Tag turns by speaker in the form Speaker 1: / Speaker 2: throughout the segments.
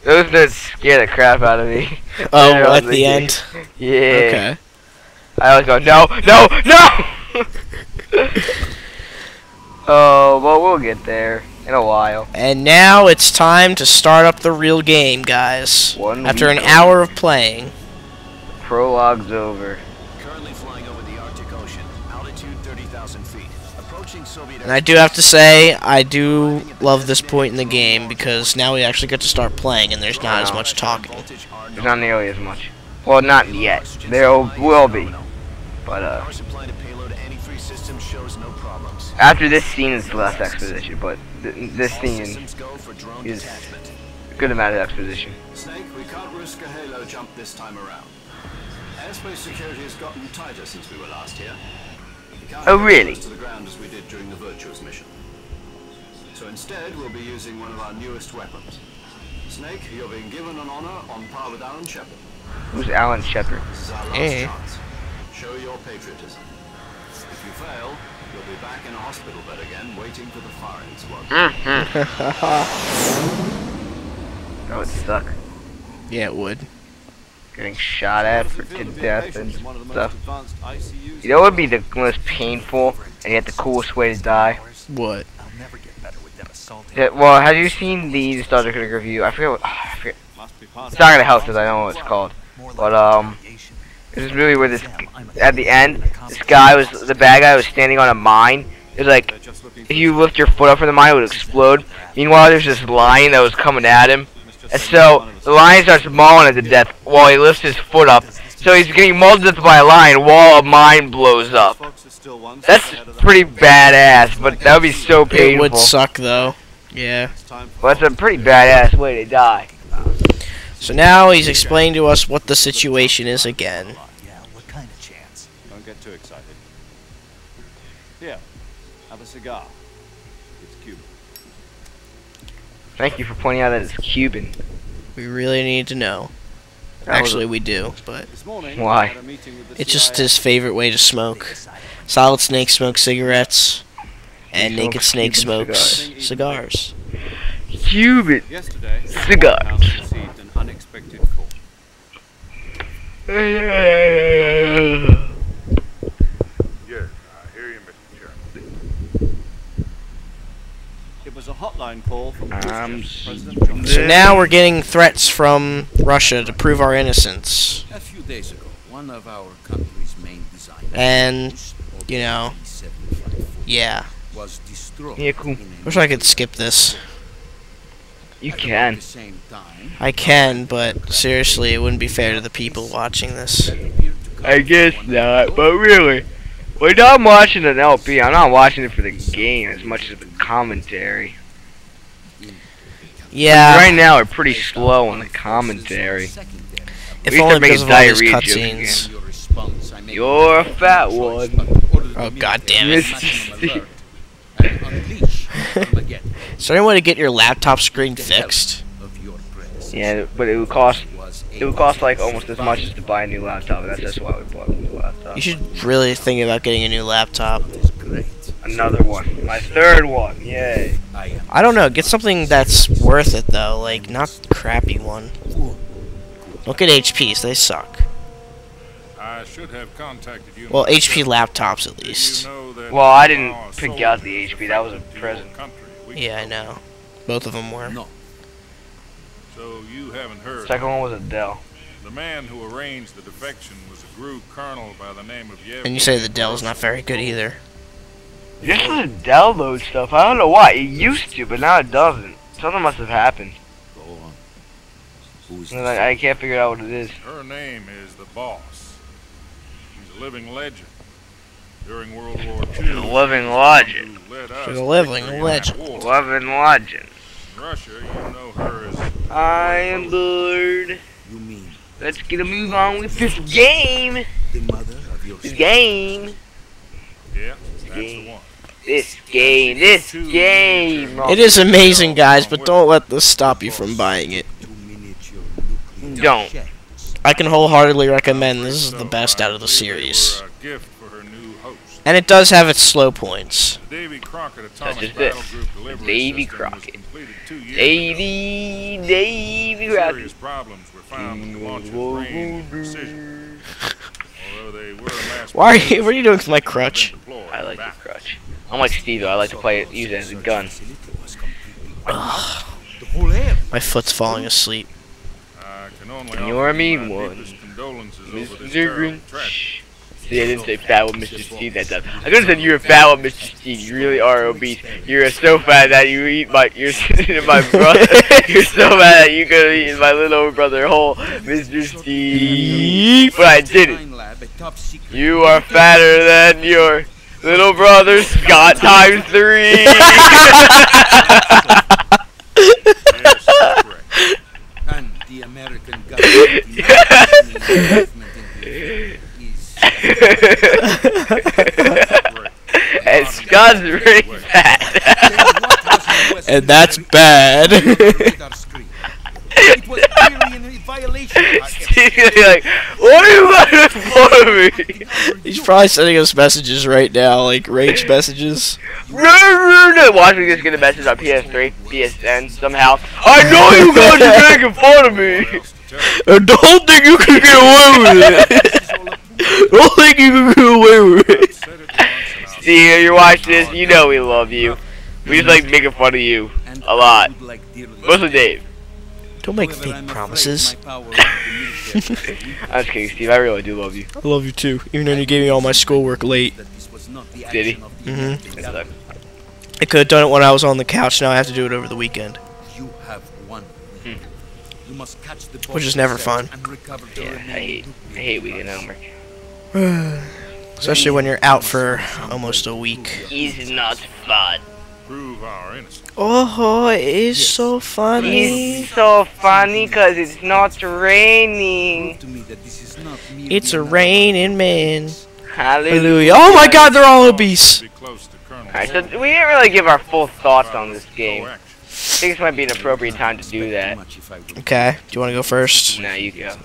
Speaker 1: Those notes scare the crap out of me.
Speaker 2: Oh, at the end?
Speaker 1: Yeah.
Speaker 2: Okay.
Speaker 1: I always go, no, no, no! Oh, well, we'll get there in a while.
Speaker 2: And now it's time to start up the real game, guys. After an hour of playing.
Speaker 1: Prologue's over.
Speaker 3: Currently flying over the Arctic Ocean, altitude 30,000 feet. Approaching Soviet.
Speaker 2: And I do have to say, I do love this point in the game because now we actually get to start playing and there's not as much talking.
Speaker 1: There's not nearly as much. Well, not yet. There will be. But, after this scene is the last exposition, but this scene is a good amount of exposition.
Speaker 3: Snake, we can't risk a halo jump this time around. Airspace security has gotten tighter since we were last here.
Speaker 1: Oh, really?
Speaker 3: To the ground as we did during the Virtuous mission. So instead, we'll be using one of our newest weapons. Snake, you're being given an honor on par with Alan Shepard.
Speaker 1: Who's Alan Shepard?
Speaker 2: Hey.
Speaker 3: Show your patriotism. If you fail, you'll be back in a hospital bed again, waiting for the firing squad.
Speaker 1: That would suck.
Speaker 2: Yeah, it would.
Speaker 1: Getting shot at to death and stuff. You know what would be the most painful and yet the coolest way to die?
Speaker 2: What?
Speaker 1: Yeah, well, have you seen the Star Trek review? I forget what. I forget. It's not gonna help because I don't know what it's called. But this is really where this at the end, this guy was the bad guy was standing on a mine. It was like if you lift your foot up from the mine, it would explode. Meanwhile, there's this lion that was coming at him, and so the lion starts mauling it to death while he lifts his foot up. So he's getting mauled to death by a lion while a mine blows up. That's pretty badass, but that would be so painful.
Speaker 2: It would suck though. Yeah.
Speaker 1: Well, that's a pretty badass way to die.
Speaker 2: So now he's explained to us what the situation is again.
Speaker 4: Yeah, what kind of chance?
Speaker 5: Don't get too excited. Here, have a cigar. It's Cuban.
Speaker 1: Thank you for pointing out that it's Cuban.
Speaker 2: We really need to know. Actually, we do, but
Speaker 1: Why?
Speaker 2: it's just his favorite way to smoke. Solid Snake smokes cigarettes, and Naked Snake smokes cigars.
Speaker 1: Cuban cigars.
Speaker 5: Received an unexpected call.
Speaker 6: Yes, I hear you, Mr. Chairman.
Speaker 5: It was a hotline call from President Trump.
Speaker 2: So now we're getting threats from Russia to prove our innocence.
Speaker 4: A few days ago, one of our country's main designers,
Speaker 2: And, you know, yeah.
Speaker 4: was destroyed.
Speaker 1: Yeah, cool.
Speaker 2: Wish I could skip this.
Speaker 1: You can.
Speaker 2: I can, but seriously, it wouldn't be fair to the people watching this.
Speaker 1: I guess not, but really, when I'm watching an LP, I'm not watching it for the game as much as the commentary.
Speaker 2: Yeah.
Speaker 1: Right now, we're pretty slow on the commentary.
Speaker 2: If
Speaker 1: We used
Speaker 2: only
Speaker 1: to make
Speaker 2: because of all these
Speaker 1: diarrhea jokes
Speaker 2: cutscenes.
Speaker 1: You're a fat one.
Speaker 2: Oh, god damn it.
Speaker 1: Mr.
Speaker 2: Is there any way to get your laptop screen fixed?
Speaker 1: Yeah, but it would cost like almost as much as to buy a new laptop, and that's why we bought a new laptop.
Speaker 2: You should really think about getting a new laptop.
Speaker 1: Another one. My third one. Yay.
Speaker 2: I don't know. Get something that's worth it, though. Like, not a crappy one. Look at HPs. They suck.
Speaker 6: I should have contacted you.
Speaker 2: Well, HP laptops, at least.
Speaker 1: Well, I didn't pick out the HP. That was a present.
Speaker 2: Yeah, I know. Both of them were.
Speaker 4: No.
Speaker 6: So you haven't heard.
Speaker 1: Second one was a Dell.
Speaker 6: The man who arranged the defection was a GRU colonel by the name of Yevgeny.
Speaker 2: And you say the Dell's not very good either.
Speaker 1: This doesn't download stuff. I don't know why. It used to, but now it doesn't. Something must have happened.
Speaker 4: Go on. Who's
Speaker 1: And I can't figure out what it is.
Speaker 6: Her name is the Boss. She's a living legend. During World War II,
Speaker 1: A living legend.
Speaker 2: She's a living legend.
Speaker 1: Living legend.
Speaker 6: In Russia, you know her as
Speaker 1: I am bored.
Speaker 4: You mean
Speaker 1: Let's get a move on with this game.
Speaker 4: the mother of your
Speaker 1: This game.
Speaker 6: yeah, that's the one.
Speaker 1: This game. This game.
Speaker 2: It is amazing, guys, but don't let this stop you from buying it.
Speaker 4: 2 miniature nuclear
Speaker 1: Don't.
Speaker 4: ships?
Speaker 2: I can wholeheartedly recommend this is the best out of the series.
Speaker 6: A gift for her new host.
Speaker 2: And it does have its slow points.
Speaker 6: The Davy Crockett
Speaker 1: Such
Speaker 6: Atomic
Speaker 1: as this.
Speaker 6: Battle Group Delivery
Speaker 1: Davy
Speaker 6: System was
Speaker 1: Crockett.
Speaker 6: completed 2 years ago.
Speaker 1: Davy
Speaker 6: serious problems were found with the launcher's range and precision. Although they were
Speaker 2: Why are you? What are you doing with my crutch?
Speaker 1: I like this crutch. I'm like Steve though. I like to use it as a gun.
Speaker 2: My foot's falling asleep.
Speaker 1: You're a mean one, Mr. Grinch. See, I didn't say fat with Mr. Steve that time. I could have said you're fat with Mr. Steve. You really are obese. You're so fat that you eat my. You're my brother. You're so fat that you could have eaten my little brother whole, Mr. Steve. But I didn't. You are fatter than your little brother Scott times 3.
Speaker 4: And the American government
Speaker 1: and Scott's really fat.
Speaker 2: And that's bad.
Speaker 4: It was clearly in violation.
Speaker 1: He's like, what are you going for me?
Speaker 2: He's probably sending us messages right now, like rage messages.
Speaker 1: Watch me just get a message on PS3, PSN somehow. I know you guys are making fun of me. And don't think you can get away with it. Don't think you can get away with it. Steve, you watch this, you know we love you. We just like making fun of you a lot. Mostly Dave.
Speaker 2: Don't make fake promises.
Speaker 1: I'm just kidding, Steve. I really do love you.
Speaker 2: I love you too, even though you gave me all my schoolwork late.
Speaker 1: Did he?
Speaker 2: Mm-hmm. I could have done it when I was on the couch. Now I have to do it over the weekend,
Speaker 4: You have one. You must catch the
Speaker 2: which is never fun.
Speaker 1: Yeah, I hate weekend homework.
Speaker 2: Especially when you're out for almost a week.
Speaker 1: He's not fun.
Speaker 6: Prove our innocence.
Speaker 2: Oh, it is so funny.
Speaker 1: He's so funny because it's not raining.
Speaker 4: to me that this is not
Speaker 2: It's a raining man.
Speaker 1: Hallelujah.
Speaker 2: Hallelujah. Oh my God, they're all obese.
Speaker 6: Be close to Colonel.
Speaker 1: Alright, so we didn't really give our full thoughts on this game. I think this might be an appropriate time to do that.
Speaker 2: Okay, do you want to go first?
Speaker 1: Nah, you go.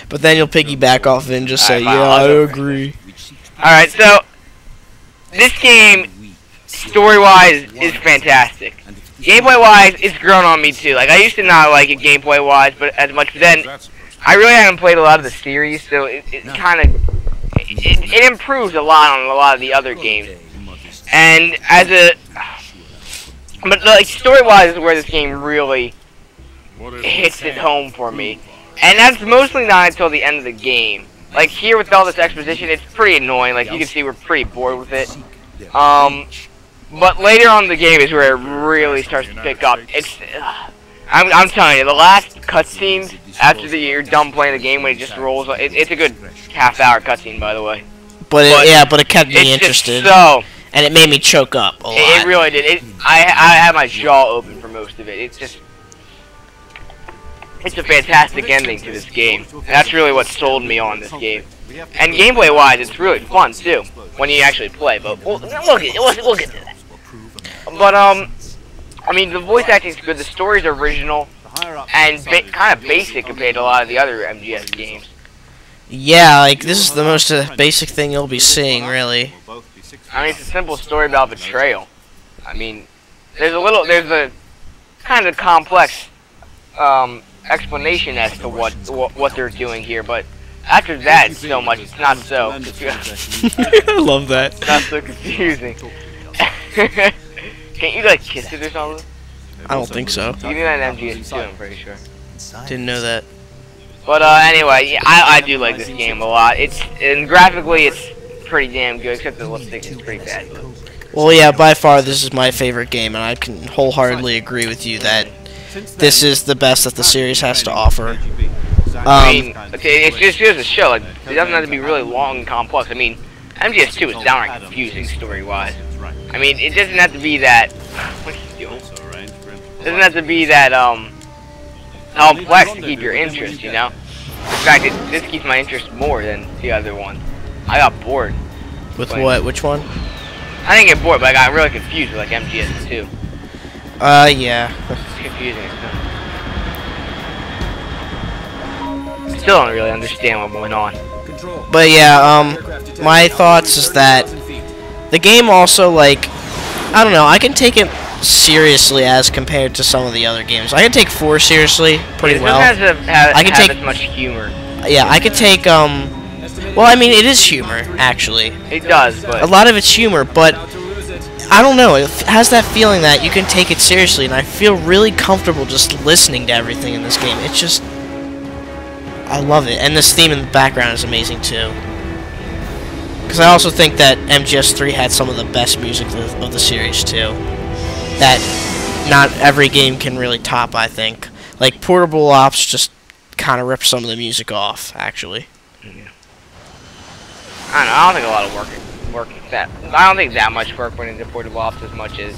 Speaker 2: But then you'll piggyback off of it and just say,
Speaker 1: Alright, fine,
Speaker 2: yeah,
Speaker 1: I'll
Speaker 2: I
Speaker 1: go first.
Speaker 2: agree.
Speaker 1: Alright, so this game, story-wise, is fantastic. Gameplay-wise, it's grown on me too. Like, I used to not like it gameplay-wise, but as much. But then I really haven't played a lot of the series, so it kind of it improves a lot on a lot of the other games. And as a but like story-wise is where this game really hits it home for me. And that's mostly not until the end of the game. Like here with all this exposition, it's pretty annoying. Like you can see we're pretty bored with it. But later on in the game is where it really starts to pick up. It's I'm telling you, the last cutscenes after you're done playing the game when it just rolls, it's a good half-hour cutscene, by the way.
Speaker 2: But it kept me interested.
Speaker 1: So,
Speaker 2: and it made me choke up a lot.
Speaker 1: It really did. I had my jaw open for most of it. It's a fantastic ending to this game. And that's really what sold me on this game. And gameplay-wise, it's really fun too when you actually play. But we'll get to that. But I mean, the voice acting is good. The story's original and kind of basic compared to a lot of the other MGS games.
Speaker 2: Yeah, like this is the most basic thing you'll be seeing, really.
Speaker 1: I mean, it's a simple story about betrayal. I mean, there's a kind of complex explanation as to what they're doing here, but after that, it's not so.
Speaker 2: I love that.
Speaker 1: It's not so confusing. Can't you like kiss it or something?
Speaker 2: I don't think so.
Speaker 1: You can do that in MGS too, I'm pretty sure.
Speaker 2: Didn't know that.
Speaker 1: But anyway, yeah, I do like this game a lot. And graphically, it's pretty damn good, except the lipstick is pretty bad. But.
Speaker 2: Well, yeah, by far this is my favorite game, and I can wholeheartedly agree with you that this is the best that the series has to offer.
Speaker 1: I mean, okay, it just goes to show, like, it doesn't have to be really long and complex. I mean, MGS2 is downright confusing story-wise. I mean, it doesn't have to be that. What are you doing? It doesn't have to be that complex to keep your interest, you know. In fact, this keeps my interest more than the other one. I got bored.
Speaker 2: With what? Which one?
Speaker 1: I didn't get bored, but I got really confused with like MGS2.
Speaker 2: Yeah.
Speaker 1: It's confusing. Still don't really understand what went on.
Speaker 2: But yeah, my thoughts is that the game also, like, I don't know, I can take it seriously as compared to some of the other games. I can take 4 seriously pretty well.
Speaker 1: It doesn't
Speaker 2: I can take
Speaker 1: as much humor.
Speaker 2: Yeah, I could take well, I mean, it is humor actually.
Speaker 1: It does, but
Speaker 2: A lot of it's humor, but I don't know. It has that feeling that you can take it seriously, and I feel really comfortable just listening to everything in this game. It's just, I love it, and this theme in the background is amazing too. Because I also think that MGS3 had some of the best music of the series too. That not every game can really top, I think. Like Portable Ops just kind of rips some of the music off, actually.
Speaker 1: Yeah. I don't think a lot of I don't think that much work went into Portable Ops as much as.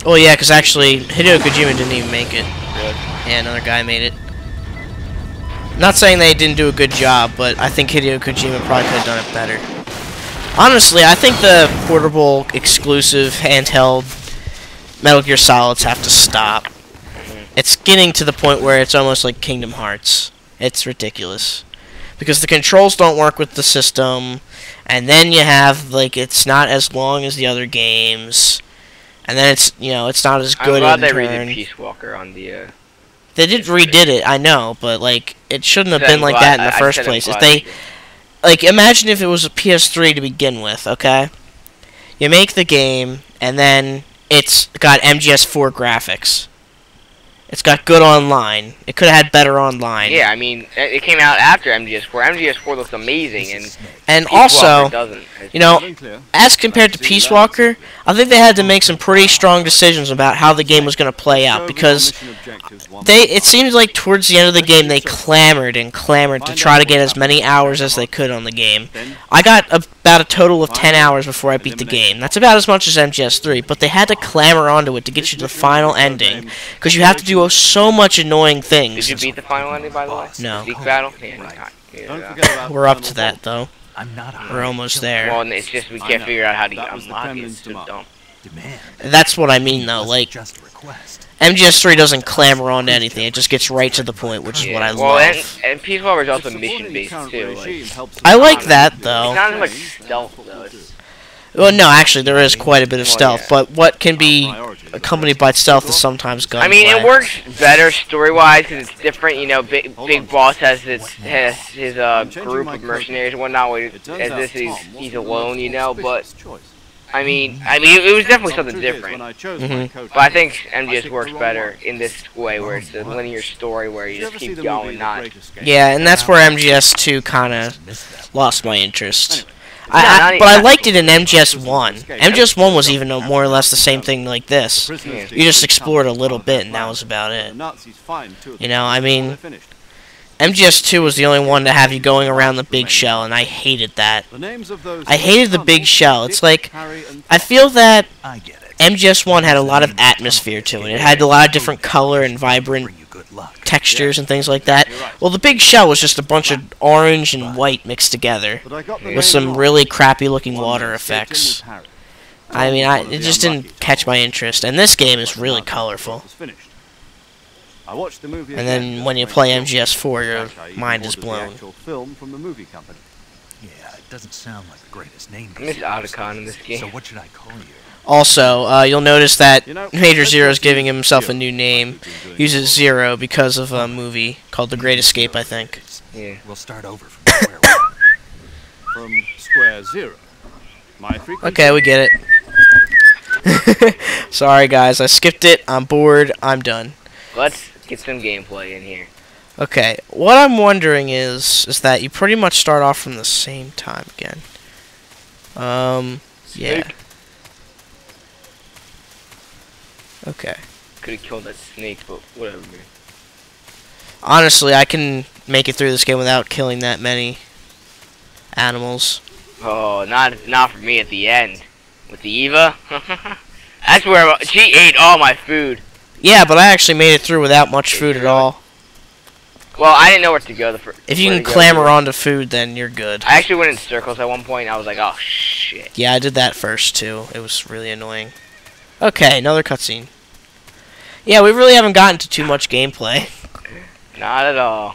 Speaker 2: Oh yeah, because actually Hideo Kojima didn't even make it.
Speaker 1: Really?
Speaker 2: Yeah, another guy made it. Not saying they didn't do a good job, but I think Hideo Kojima probably could have done it better. Honestly, I think the portable, exclusive, handheld Metal Gear Solids have to stop. It's getting to the point where it's almost like Kingdom Hearts. It's ridiculous. Because the controls don't work with the system, and then you have, like, it's not as long as the other games, and then it's, you know, it's not as good
Speaker 1: I'm glad
Speaker 2: in
Speaker 1: they
Speaker 2: turn.
Speaker 1: redid Peace Walker on the,
Speaker 2: They redid it, I know, but, like, it shouldn't have been like that in the first place. If they, like, imagine if it was a PS3 to begin with, okay? You make the game, and then it's got MGS4 graphics. It's got good online. It could have had better online.
Speaker 1: Yeah, I mean, it came out after MGS4. MGS4 looks amazing, and
Speaker 2: also,
Speaker 1: doesn't.
Speaker 2: You know, as compared to Peace Walker, I think they had to make some pretty strong decisions about how the game was going to play out, because it seems like towards the end of the game they clamored and clamored to try to get as many hours as they could on the game. I got about a total of 10 hours before I beat the game. That's about as much as MGS3, but they had to clamor onto it to get you to the final ending, because you have to do so much annoying things.
Speaker 1: Did you beat the final ending, by the way?
Speaker 2: No.
Speaker 1: League battle? Yeah,
Speaker 2: We're up to that, though. We're almost there.
Speaker 1: Well, it's just we can't figure out how to unlock it. It's so dumb.
Speaker 2: That's what I mean, though. Like, MGS3 doesn't clamor on to anything. It just gets right to the point, which is what I love.
Speaker 1: And Peace Walker is also mission-based, too.
Speaker 2: I like that, though.
Speaker 1: It's not as much stealth, though.
Speaker 2: Well, no, actually, there is quite a bit of stealth, but what can be accompanied by stealth is sometimes gunplay.
Speaker 1: I mean, it works better story-wise because it's different. You know, Big Boss has his group of mercenaries and whatnot. As this, he's alone. You know, but I mean, it was definitely something different. But I think MGS works better in this way, where it's a linear story where you just keep going, not.
Speaker 2: Yeah, and that's where MGS2 kind of lost my interest. But I liked it in MGS1. MGS1 was even more or less the same thing like this. You just explored a little bit, and that was about it. You know, I mean, MGS2 was the only one to have you going around the big shell, and I hated that. I hated the big shell. It's like, I feel that MGS1 had a lot of atmosphere to it. It had a lot of different color and vibrant textures and things like that. Well, the big shell was just a bunch of orange and white mixed together with some really crappy looking water effects. I mean, it just didn't catch my interest. And this game is really colorful. And then when you play MGS4, your mind is blown.
Speaker 4: Yeah, it doesn't sound like the greatest name.
Speaker 1: I miss Otacon in this game.
Speaker 4: So what should I call you?
Speaker 2: Also, you'll notice that Major Zero is giving himself a new name. He uses Zero because of a movie called The Great Escape, I think.
Speaker 1: Yeah.
Speaker 4: We'll start over from square one.
Speaker 5: From square zero. My frequency.
Speaker 2: Okay, we get it. Sorry, guys. I skipped it. I'm bored. I'm done.
Speaker 1: Let's get some gameplay in here.
Speaker 2: Okay, what I'm wondering is that you pretty much start off from the same time again. Yeah. Okay.
Speaker 1: Could have killed that snake, but whatever.
Speaker 2: Honestly, I can make it through this game without killing that many animals.
Speaker 1: Oh, not for me at the end. With the Eva? That's where she ate all my food.
Speaker 2: Yeah, but I actually made it through without much food at all.
Speaker 1: Well, I didn't know where to go.
Speaker 2: If you can clamber onto food, then you're good.
Speaker 1: I actually went in circles at one point, and I was like, oh, shit.
Speaker 2: Yeah, I did that first, too. It was really annoying. Okay, another cutscene. Yeah, we really haven't gotten to too much gameplay.
Speaker 1: Not at all.